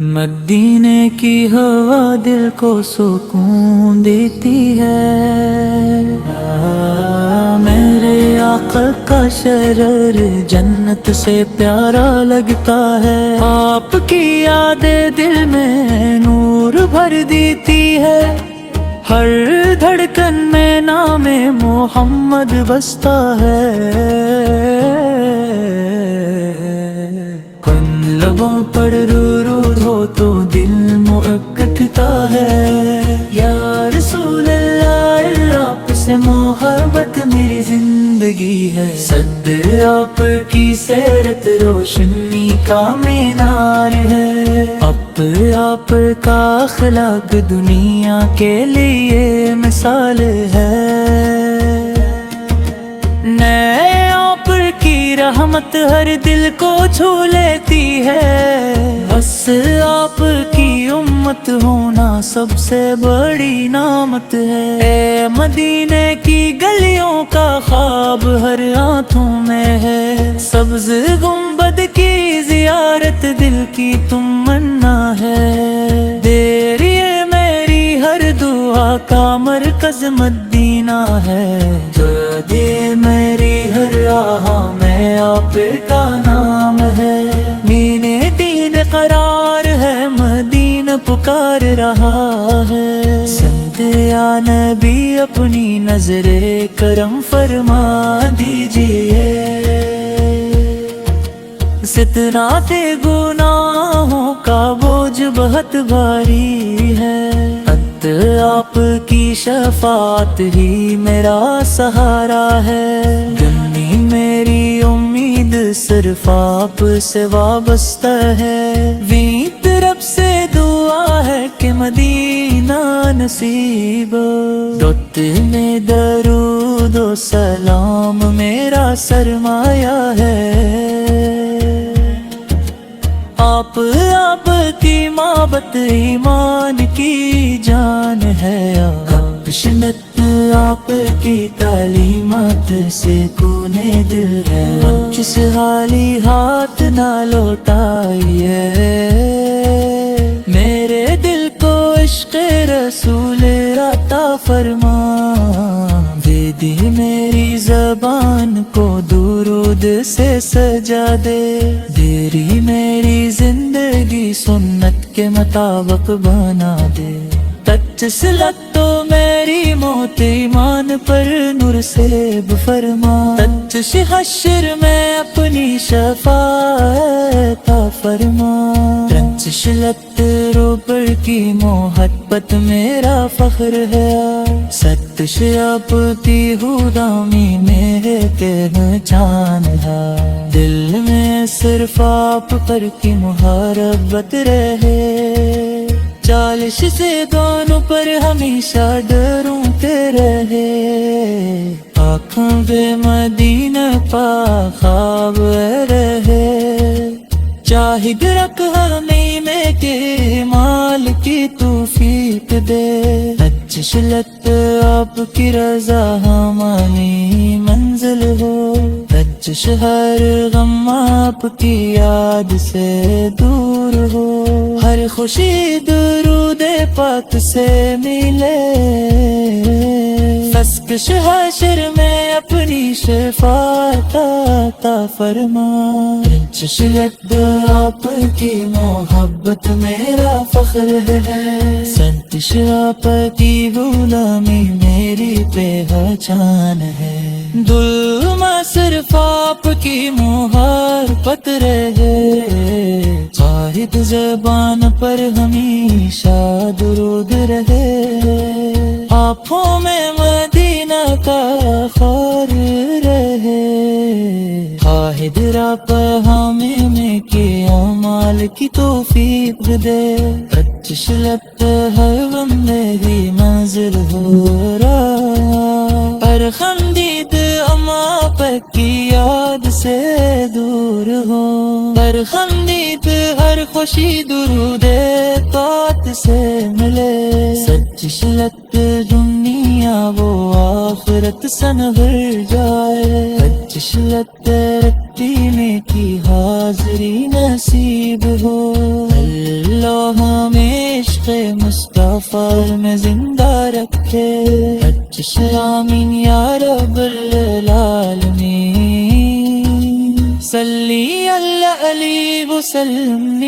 مدینے کی ہوا دل کو سکون دیتی ہے، میرے آقا کا شرر جنت سے پیارا لگتا ہے، آپ کی یادیں دل میں نور بھر دیتی ہے، ہر دھڑکن میں نام محمد بستا ہے، ان لبوں پر درود ہو تو دل مؤکدتا ہے، یا رسول اللہ آپ سے محبت میری زندگی ہے، صد آپ کی سیرت روشنی کا مینار ہے، اب آپ کا اخلاق دنیا کے لیے مثال ہے، نئے آپ کی رحمت ہر دل کو چھو لیتی ہے، بس آپ کی امت ہونا سب سے بڑی نعمت ہے، اے مدینے کی گلیوں کا خواب ہر آنکھوں میں ہے، سبز گنبد کی زیارت دل کی تمنا ہے، دیریے میری ہر دعا کا مرکز مدینہ ہے، دے میری ہر راہ میں آپ کا نام ہے، میرے دین قرار ہے مدینہ پکار رہا ہے، سنت یا نبی اپنی نظر کرم فرما دیجئے، سترات گناہوں کا بوجھ بہت بھاری ہے، آپ کی شفاعت ہی میرا سہارا ہے، دنی میری امید صرف آپ سے وابستہ ہے، ویت رب سے دعا ہے کہ مدینہ نصیب، دت میں درود و سلام میرا سرمایہ ہے، آپ کی محبت ایمان کی جان ہے، شنت آپ کی تعلیمات سے کونے دل ہے، جس حالی ہاتھ نہ لوٹائیے، میرے دل کو عشق رسول عطا فرما، دے دی میری زبان کو درود سے سجا دے، دیری میری زندگی سنت کے مطابق بنا دے، تجسلت تو میری موت ایمان پر نور سے فرما، تجش حشر میں اپنی شفاعت فرما، تجسلت روبر کی محبت میرا فخر ہے، ستش آپ کی غلامی میں پہچان ہے، دل میں صرف آپ پر کی محبت رہے، چالش سے دونوں پر ہمیشہ ڈرتے رہے، آنکھوں بے مدینہ پا خواب رہے، چاہد رکھ ہمیں میں کے مال کی توفیق دے، تجسلت آپ کی رضا ہماری منزل ہو، تجش ہر غم آپ کی یاد سے دور ہو، ہر خوشی درود پاک سے ملے، فسکش حشر میں اپنی شفاعت عطا فرما، تجسلت آپ کی محبت میرا فخر ہے، سنتش آپ کی غلامی میری پہچان ہے، دل میں صرف آپ کی محبت رہے، واحد زبان پر ہمیشہ درود رہے، آنکھوں میں مدینہ کا خور رہے، واحد رب ہمیں میں کے اعمال کی توفیق دے، تجسلت ہر بندے کی منزل ہو رہا، ہر خندید اما پاک کی یاد سے دور ہو، ہر خندید ہر خوشی درود پاک سے ملے، تجسلت دنیا وہ آخرت سنور جائے، تجسلت رتی میں کی حاضری نصیب ہو، اللہ عشق مصطفیٰ میں زندہ رکھے. اچھا آمین یا رب العالمین. صلی اللہ علیہ وسلم.